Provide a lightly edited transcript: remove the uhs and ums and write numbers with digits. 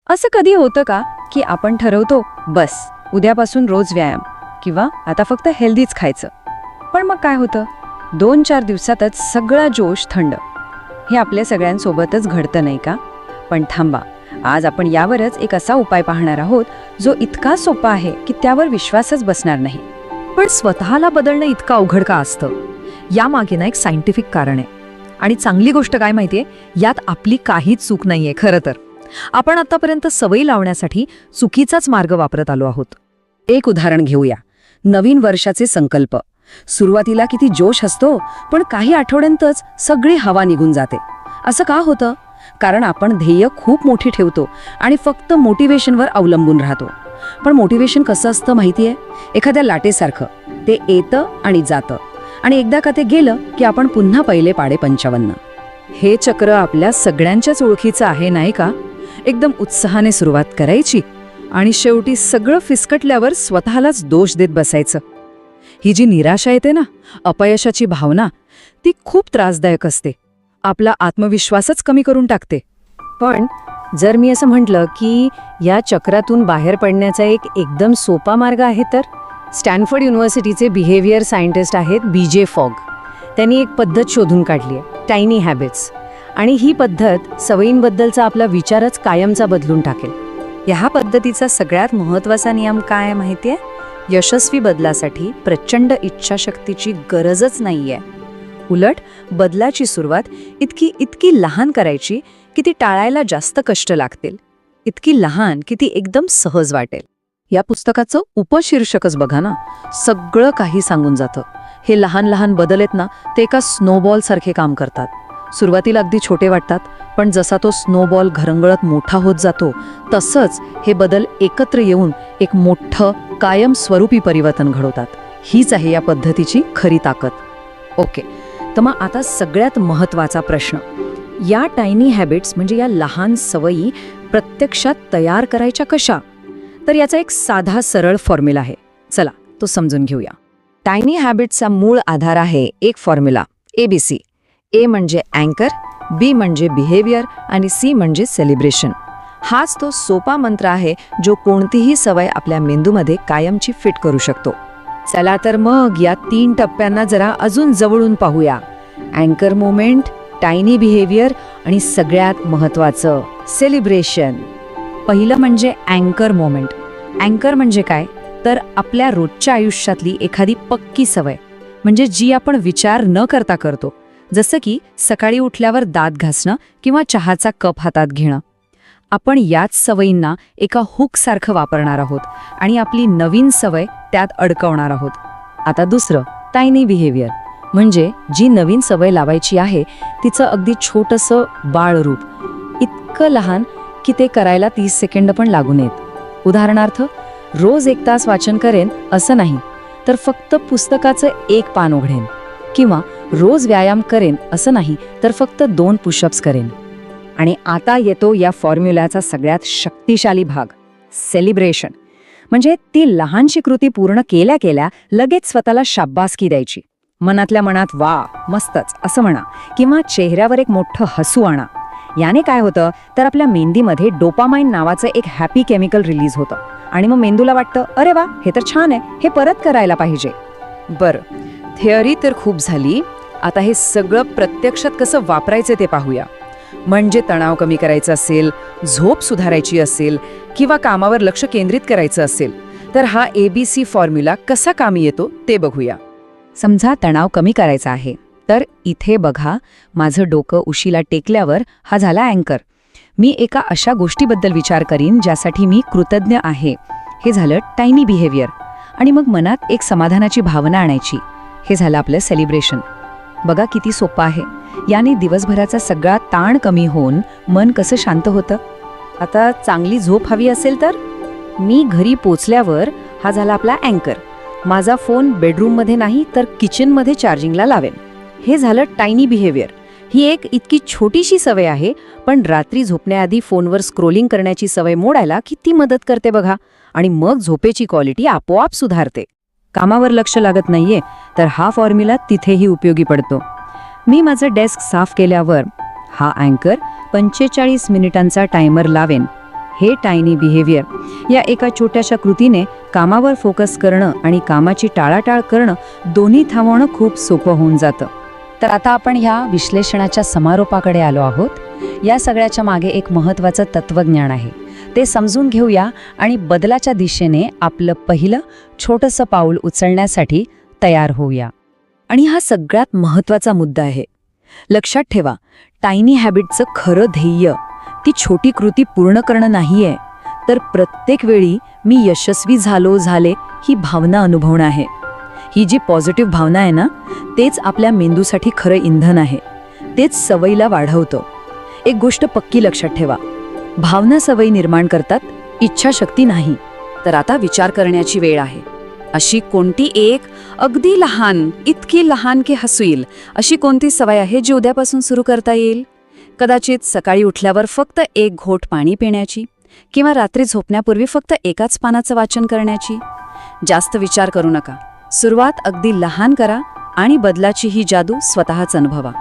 असं कधी होतं का की आपण ठरवतो बस उद्यापासून रोज व्यायाम किंवा आता फक्त हेल्दीच खायचं, पण मग काय होतं 2-4 दिवसातच सगळा जोश थंड. हे आपल्या सगळ्यांसोबतच घडतं नाही का? पण थांबा, आज आपण यावरच एक असा उपाय पाहणार आहोत जो इतका सोपा आहे की त्यावर विश्वासच बसणार नाही. पण स्वतःला बदलणं इतकं अवघड का असतं? यामागे ना एक सायंटिफिक कारण आहे. आणि चांगली गोष्ट काय माहितीये, यात आपली काहीच चूक नाहीये. खरं तर आपण आतापर्यंत सवयी लावण्यासाठी चुकीचाच मार्ग वापरत आलो आहोत. एक उदाहरण घेऊया. नवीन वर्षाचे संकल्प. सुरुवातीला किती जोश असतो, पण काही आठवड्यांतच सगळी हवा निघून जाते. असं का होतं? कारण आपण ध्येय खूप मोठी ठेवतो आणि फक्त मोटिवेशनवर अवलंबून राहतो. पण मोटिवेशन कसं असतं माहितीये? एखाद्या लाटेसारखं. ते येतं आणि जातं, आणि एकदा का ते गेलं की आपण पुन्हा पहिले पाडे 55. हे चक्र आपल्या सगळ्यांच्याच ओळखीचं आहे नाही का? एकदम उत्साहाने सुरुवात करायची आणि शेवटी सगळं फिसकटल्यावर स्वतःलाच दोष देत बसायचं. ही जी निराशा येते ना, अपयशाची भावना, ती खूप त्रासदायक असते. आपला आत्मविश्वासच कमी करून टाकते. पण जर मी असं म्हटलं की या चक्रातून बाहेर पडण्याचा एक एकदम सोपा मार्ग आहे, तर स्टॅनफोर्ड युनिव्हर्सिटीचे बिहेवियर सायंटिस्ट आहेत BJ फॉग. त्यांनी एक पद्धत शोधून काढली आहे, टायनी हॅबिट्स. आणि ही पद्धत सवयींबद्दलचा आपला विचारच कायमचा बदलून टाकेल. ह्या पद्धतीचा सगळ्यात महत्त्वाचा नियम काय आहे माहितीये? यशस्वी बदलासाठी प्रचंड इच्छाशक्तीची गरजच नाहीये. उलट बदलाची सुरुवात इतकी लहान करायची की ती टाळायला जास्त कष्ट लागतील. इतकी लहान की ती एकदम सहज वाटेल. या पुस्तकाचं उपशीर्षकच बघा ना, सगळं काही सांगून जातं. हे लहान लहान बदल आहेत ना, ते एका स्नोबॉल सारखे काम करतात. सुरुवातीला अगदी छोटे वाटतात, पण जसा तो स्नोबॉल घरंगळत मोठा होत जातो, तसंच हे बदल एकत्र येऊन एक मोठं कायमस्वरूपी परिवर्तन घडवतात. हीच आहे या पद्धतीची खरी ताकद. ओके, तर मग आता सगळ्यात महत्त्वाचा प्रश्न, या टायनी हॅबिट्स म्हणजे या लहान सवयी प्रत्यक्षात तयार करायच्या कशा? तर याचा एक साधा सरळ फॉर्म्युला आहे. चला तो समजून घेऊया. टायनी हॅबिट्सचा मूळ आधार आहे एक फॉर्म्युला, ABC. A म्हणजे अँकर, B म्हणजे बिहेवियर आणि C म्हणजे सेलिब्रेशन. हाच तो सोपा मंत्र आहे जो कोणतीही सवय आपल्या मेंदूमध्ये कायमची फिट करू शकतो. चला तर मग या 3 टप्प्यांना जरा अजून जवळून पाहूया. अँकर मोमेंट, टायनी बिहेवियर आणि सगळ्यात महत्त्वाचं सेलिब्रेशन. पहिलं म्हणजे अँकर मोमेंट. अँकर म्हणजे काय? तर आपल्या रोजच्या आयुष्यातली एखादी पक्की सवय, म्हणजे जी आपण विचार न करता करतो. जसं की सकाळी उठल्यावर दात घासणं किंवा चहाचा कप हातात घेणं. आपण याच सवयींना एका हुकसारखं वापरणार आहोत आणि आपली नवीन सवय त्यात अडकवणार आहोत. आता दुसरं, टायनी बिहेवियर, म्हणजे जी नवीन सवय लावायची आहे तिचं अगदी छोटंसं बाळरूप, इतकं लहान की ते करायला 30 सेकंड पण लागू नयेत. उदाहरणार्थ, रोज 1 तास वाचन करेन असं नाही, तर फक्त पुस्तकाचं 1 पान उघडेन. किंवा रोज व्यायाम करेन असं नाही, तर फक्त 2 पुशअप्स करेन. आणि आता येतो या फॉर्म्युल्याचा सगळ्यात शक्तिशाली भाग, सेलिब्रेशन. म्हणजे ती लहानशी कृती पूर्ण केल्या केल्या लगेच स्वतःला शाब्बासकी द्यायची. मनातल्या मनात वा मस्तच असं म्हणा, किंवा चेहऱ्यावर एक मोठं हसू आणा. याने काय होतं तर आपल्या मेंदीमध्ये डोपामाइन नावाचं एक हॅपी केमिकल रिलीज होतं आणि मग मेंदूला वाटतं, अरे वा, हे तर छान आहे, हे परत करायला पाहिजे. बरं, थिअरी तर खूप झाली. आता हे सगळं प्रत्यक्षात कसं वापरायचं ते पाहूया. म्हणजे तणाव कमी करायचा असेल, झोप सुधारायची असेल किंवा कामावर लक्ष केंद्रित करायचं असेल, तर हा ABC फॉर्म्युला कसा कामी येतो ते बघूया. समजा तणाव कमी करायचा आहे, तर इथे बघा, माझं डोकं उशीला टेकल्यावर हा झाला अँकर. मी एका अशा गोष्टीबद्दल विचार करीन ज्यासाठी मी कृतज्ञ आहे. हे झालं टायनी बिहेवियर. आणि मग मनात एक समाधानाची भावना आणायची. हे झालं आपलं सेलिब्रेशन. बघा किती सोपं आहे. याने दिवसभराचा सगळा ताण कमी होऊन मन कसं शांत होतं. आता चांगली झोप हवी असेल तर मी घरी पोचल्यावर हा झाला आपला अँकर. माझा फोन बेडरूममध्ये नाही तर किचनमध्ये चार्जिंगला लावेन. हे झालं टायनी बिहेवियर. ही एक इतकी छोटीशी सवय आहे, पण रात्री झोपण्याआधी फोनवर स्क्रोलिंग करण्याची सवय मोडायला किती मदत करते बघा. आणि मग झोपेची क्वालिटी आपोआप सुधारते. कामावर लक्ष लागत नाहीये, तर हा फॉर्म्युला तिथेही उपयोगी पडतो. मी माझं डेस्क साफ केल्यावर हा अँकर 45 मिनिटांचा टायमर लावेन. हे टायनी बिहेवियर या एका छोट्याशा कृतीने कामावर फोकस करणं आणि कामाची टाळाटाळ करणं दोन्ही थांबवणं खूप सोपं होऊन जातं. तर आता आपण ह्या विश्लेषणाच्या समारोपाकडे आलो आहोत. या सगळ्याच्या मागे एक महत्त्वाचं तत्वज्ञान आहे, ते समजून घेऊया आणि बदलाच्या दिशेने आपलं पहिलं छोटंसं पाऊल उचलण्यासाठी तयार होऊया. आणि हा सगळ्यात महत्त्वाचा मुद्दा आहे. लक्षात ठेवा, टायनी हॅबिटचं खरं ध्येय ती छोटी कृती पूर्ण करणं नाहीये, तर प्रत्येक वेळी मी यशस्वी झाले ही भावना अनुभवणं आहे. ही जी पॉझिटिव्ह भावना आहे ना, तेच आपल्या मेंदूसाठी खरं इंधन आहे. तेच सवयीला वाढवतं. एक गोष्ट पक्की लक्षात ठेवा, भावना सवयी निर्माण करतात, इच्छाशक्ती नाही. तर आता विचार करण्याची वेळ आहे. अशी कोणती एक अगदी लहान, इतकी लहान की हसू येईल अशी कोणती सवय आहे जी उद्यापासून सुरू करता येईल? कदाचित सकाळी उठल्यावर फक्त एक घोट पाणी पिण्याची, किंवा रात्री झोपण्यापूर्वी फक्त एकाच पानाचं वाचन करण्याची. जास्त विचार करू नका. सुरुवात अगदी लहान करा आणि बदलाची ही जादू स्वतःच अनुभवा.